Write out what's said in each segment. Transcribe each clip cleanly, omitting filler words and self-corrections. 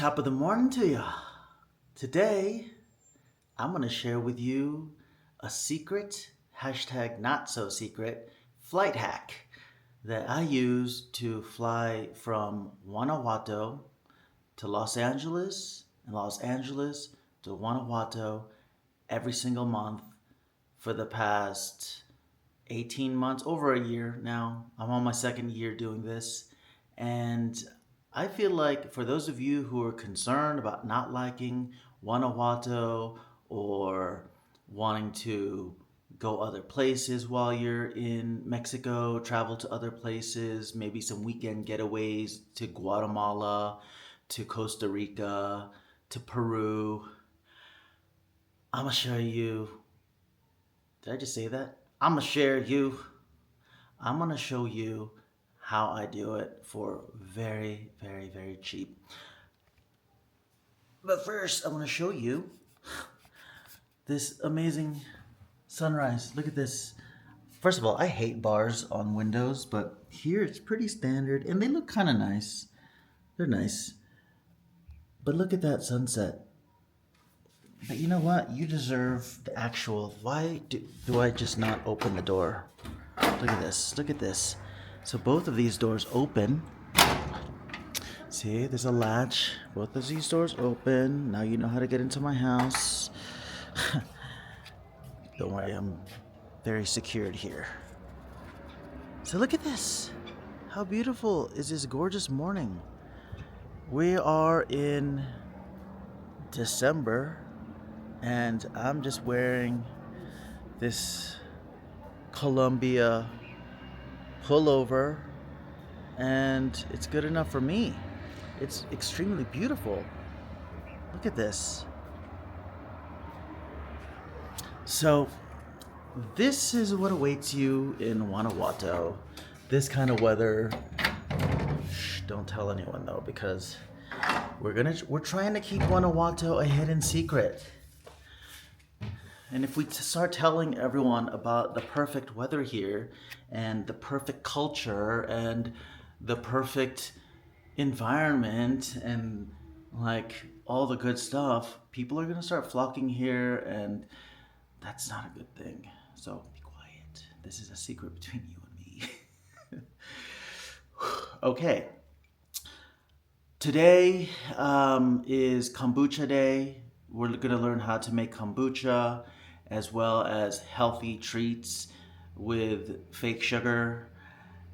Top of the morning to you. Today, I'm going to share with you a secret, hashtag not so secret, flight hack that I use to fly from Guanajuato to Los Angeles and Los Angeles to Guanajuato every single month for the past 18 months, over a year now. I'm on my second year doing this. And I feel like for those of you who are concerned about not liking Guanajuato or wanting to go other places while you're in Mexico, travel to other places, maybe some weekend getaways to Guatemala, to Costa Rica, to Peru, I'm gonna show you. Did I just say that? I'm gonna share you. I'm gonna show you how I do it for very, very, very cheap. But first, I want to show you this amazing sunrise. Look at this. First of all, I hate bars on windows, but here it's pretty standard and they look kind of nice. They're nice. But look at that sunset. But you know what? You deserve the actual. Why do I just not open the door? Look at this. Look at this. So both of these doors open. See, there's a latch. Both of these doors open. Now you know how to get into my house. Don't worry, I'm very secured here. So look at this. How beautiful is this gorgeous morning? We are in December, and I'm just wearing this Columbia pullover, and it's good enough for me. It's extremely beautiful. Look at this. So, this is what awaits you in Guanajuato. This kind of weather. Shh, don't tell anyone though, because we're trying to keep Guanajuato a hidden secret. And if we start telling everyone about the perfect weather here and the perfect culture and the perfect environment and like all the good stuff, people are going to start flocking here, and that's not a good thing. So be quiet. This is a secret between you and me. Okay. Today is kombucha day. We're going to learn how to make kombucha as well as healthy treats with fake sugar.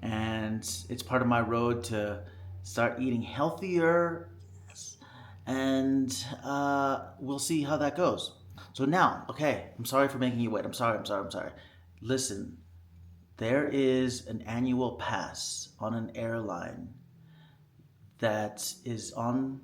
And it's part of my road to start eating healthier. And we'll see how that goes. So now, okay, I'm sorry for making you wait. I'm sorry. Listen, there is an annual pass on an airline that is on,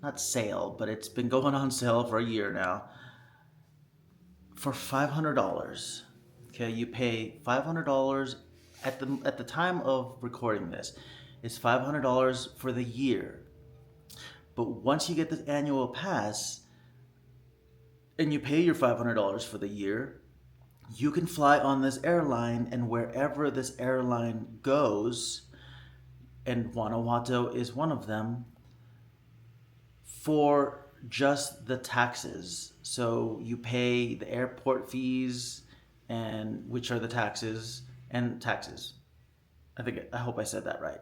not sale, but it's been going on sale for a year now for $500. Okay, you pay $500 at the time of recording this. It's $500 for the year. But once you get the annual pass and you pay your $500 for the year, you can fly on this airline, and wherever this airline goes, and Guanajuato is one of them, for just the taxes. So you pay the airport fees, and which are the taxes and taxes. I hope I said that right.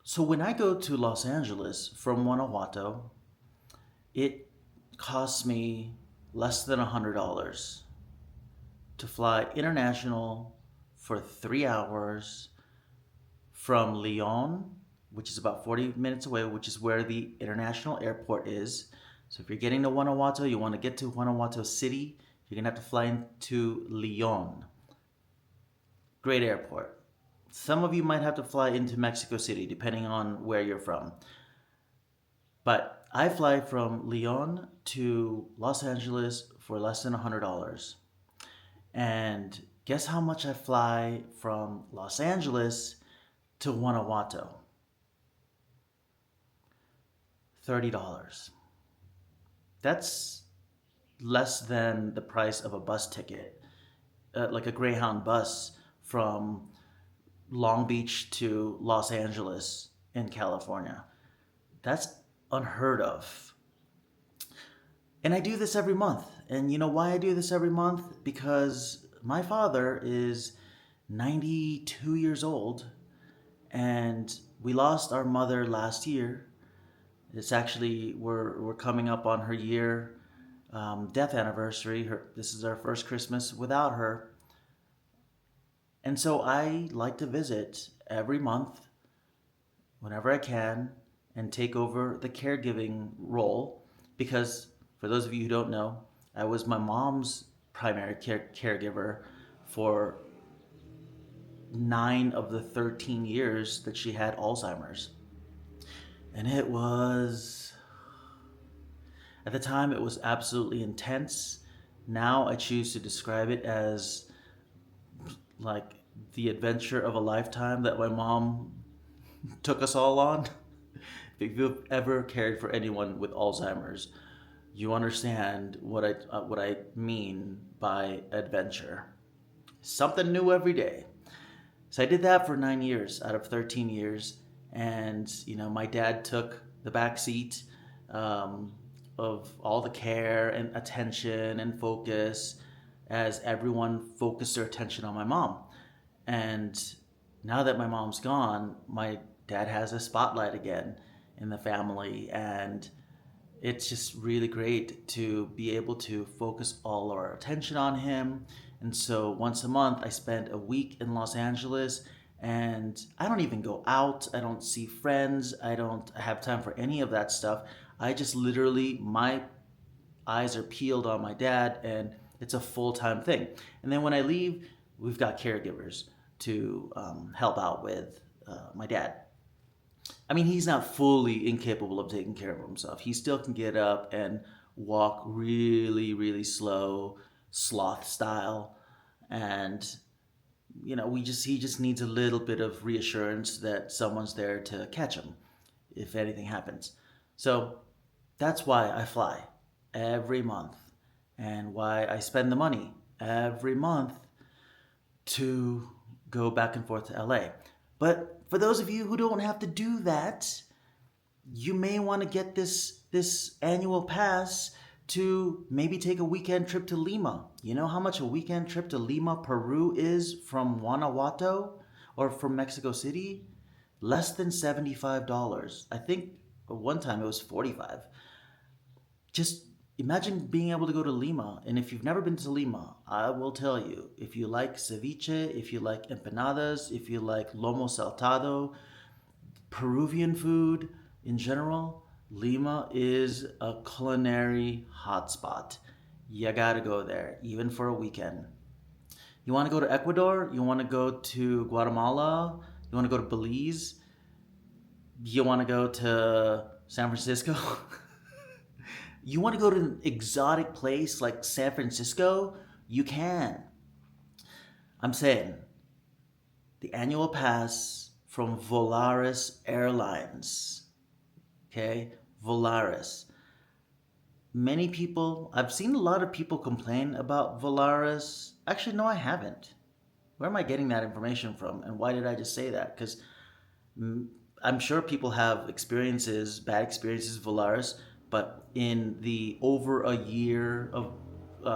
So when I go to Los Angeles from Guanajuato, it costs me less than $100 to fly international for 3 hours from Lyon, which is about 40 minutes away, which is where the international airport is. So if you're getting to Guanajuato, you want to get to Guanajuato City, you're going to have to fly into Lyon. Great airport. Some of you might have to fly into Mexico City, depending on where you're from. But I fly from Lyon to Los Angeles for less than $100. And guess how much I fly from Los Angeles to Guanajuato? $30. That's less than the price of a bus ticket, like a Greyhound bus from Long Beach to Los Angeles in California. That's unheard of. And I do this every month. And you know why I do this every month? Because my father is 92 years old, and we lost our mother last year. It's actually, we're coming up on her year death anniversary. This is our first Christmas without her. And so I like to visit every month whenever I can and take over the caregiving role because, for those of you who don't know, I was my mom's primary caregiver for 9 of the 13 years that she had Alzheimer's. And at the time, it was absolutely intense. Now I choose to describe it as like the adventure of a lifetime that my mom took us all on. If you've ever cared for anyone with Alzheimer's, you understand what I mean by adventure. Something new every day. So I did that for 9 years out of 13 years, and my dad took the back seat of all the care and attention and focus as everyone focused their attention on my mom. And now that my mom's gone, my dad has a spotlight again in the family, and it's just really great to be able to focus all our attention on him. And so once a month, I spend a week in Los Angeles, and I don't even go out. I don't see friends. I don't have time for any of that stuff. I just literally, my eyes are peeled on my dad, and it's a full-time thing. And then when I leave, we've got caregivers to help out with my dad. I mean, he's not fully incapable of taking care of himself. He still can get up and walk really, really slow, sloth style. And, he just needs a little bit of reassurance that someone's there to catch him if anything happens. So that's why I fly every month and why I spend the money every month to go back and forth to LA. But for those of you who don't have to do that, you may want to get this annual pass to maybe take a weekend trip to Lima. You know how much a weekend trip to Lima, Peru is from Guanajuato or from Mexico City? Less than $75. I think one time it was $45. Just imagine being able to go to Lima. And if you've never been to Lima, I will tell you, if you like ceviche, if you like empanadas, if you like lomo saltado, Peruvian food in general, Lima is a culinary hotspot. You gotta go there, even for a weekend. You wanna go to Ecuador? You wanna go to Guatemala? You wanna go to Belize? You wanna go to San Francisco? You want to go to an exotic place like San Francisco? You can. I'm saying the annual pass from Volaris Airlines. Okay? Volaris. Many people, I've seen a lot of people complain about Volaris. Actually, no, I haven't. Where am I getting that information from? And why did I just say that? Because I'm sure people have bad experiences with Volaris. But in the over a year of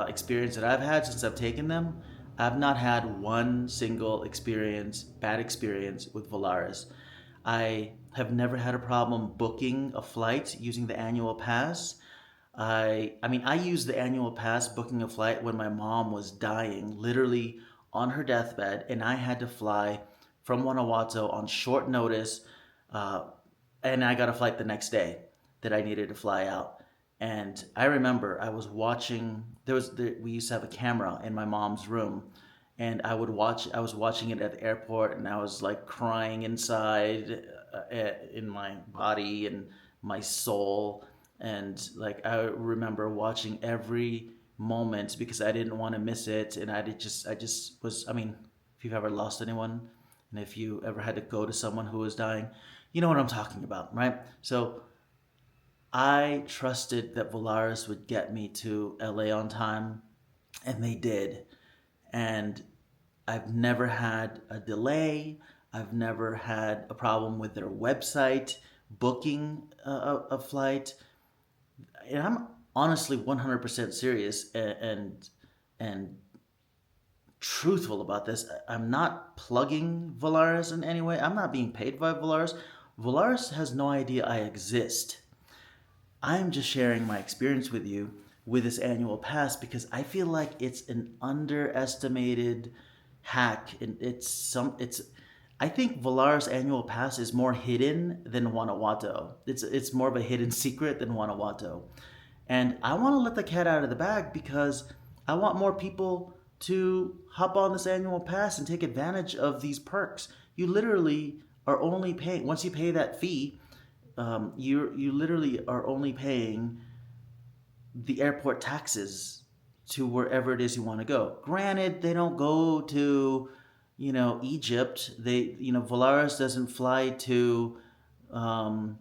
experience that I've had since I've taken them, I've not had one single bad experience with Volaris. I have never had a problem booking a flight using the annual pass. I used the annual pass booking a flight when my mom was dying, literally on her deathbed, and I had to fly from Guanajuato on short notice, and I got a flight the next day that I needed to fly out. And I remember I was watching, we used to have a camera in my mom's room, and I was watching it at the airport, and I was like crying inside in my body and my soul. And like, I remember watching every moment because I didn't want to miss it. And I just was, if you've ever lost anyone and if you ever had to go to someone who was dying, you know what I'm talking about, right? So I trusted that Volaris would get me to LA on time, and they did. And I've never had a delay. I've never had a problem with their website booking a flight. And I'm honestly 100% serious and truthful about this. I'm not plugging Volaris in any way. I'm not being paid by Volaris. Volaris has no idea I exist. I'm just sharing my experience with you with this annual pass because I feel like it's an underestimated hack, and it's I think Volaris annual pass is more hidden than Guanajuato. It's more of a hidden secret than Guanajuato. And I want to let the cat out of the bag because I want more people to hop on this annual pass and take advantage of these perks. You literally are only paying, once you pay that fee, you literally are only paying the airport taxes to wherever it is you want to go. Granted, they don't go to, Egypt. Volaris doesn't fly to, um,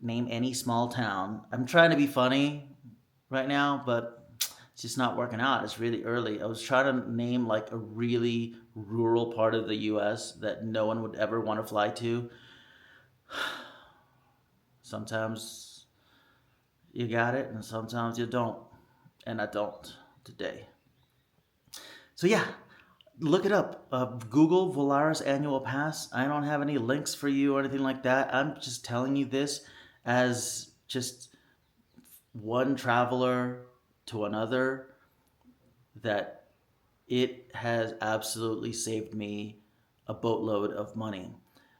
name any small town. I'm trying to be funny right now, but it's just not working out. It's really early. I was trying to name like a really rural part of the US that no one would ever want to fly to. Sometimes you got it, and sometimes you don't. And I don't today. So, yeah, look it up. Google Volaris Annual Pass. I don't have any links for you or anything like that. I'm just telling you this as just one traveler to another that it has absolutely saved me a boatload of money.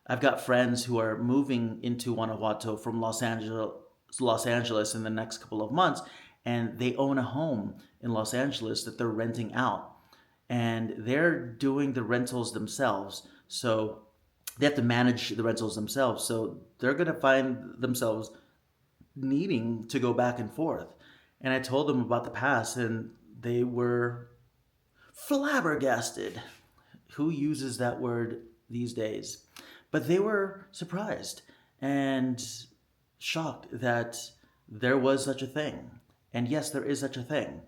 I've got friends who are moving into Guanajuato from Los Angeles in the next couple of months, and they own a home in Los Angeles that they're renting out. And they're doing the rentals themselves. So they have to manage the rentals themselves. So they're going to find themselves needing to go back and forth. And I told them about the pass, and they were flabbergasted. Who uses that word these days? But they were surprised and shocked that there was such a thing. And yes, there is such a thing.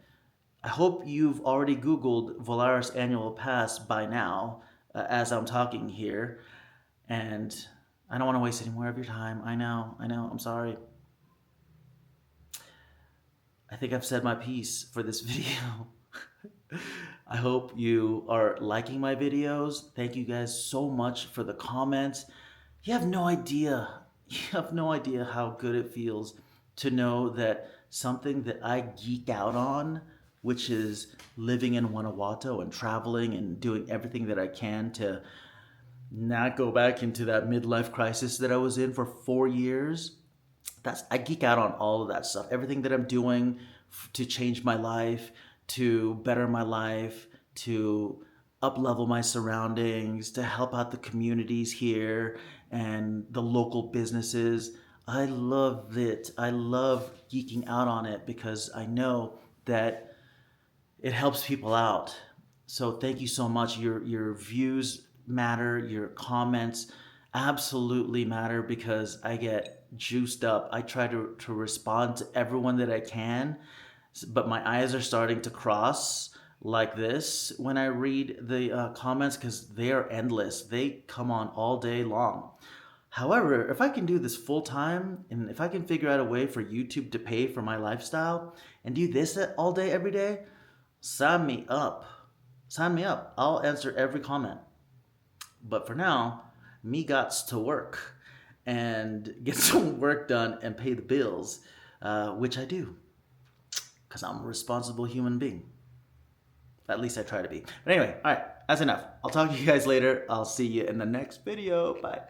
I hope you've already Googled Volaris Annual Pass by now, as I'm talking here. And I don't want to waste any more of your time. I know, I'm sorry. I think I've said my piece for this video. I hope you are liking my videos. Thank you guys so much for the comments. You have no idea. You have no idea how good it feels to know that something that I geek out on, which is living in Guanajuato and traveling and doing everything that I can to not go back into that midlife crisis that I was in for 4 years. I geek out on all of that stuff. Everything that I'm doing to change my life, to better my life, to up-level my surroundings, to help out the communities here and the local businesses. I love it. I love geeking out on it because I know that it helps people out. So thank you so much. Your views matter. Your comments absolutely matter because I get juiced up. I try to respond to everyone that I can, but my eyes are starting to cross like this when I read the comments because they are endless. They come on all day long. However, if I can do this full time and if I can figure out a way for YouTube to pay for my lifestyle and do this all day, every day, sign me up. Sign me up. I'll answer every comment. But for now, me gots to work and get some work done and pay the bills, which I do because I'm a responsible human being. At least I try to be. But anyway, all right, that's enough. I'll talk to you guys later. I'll see you in the next video. Bye.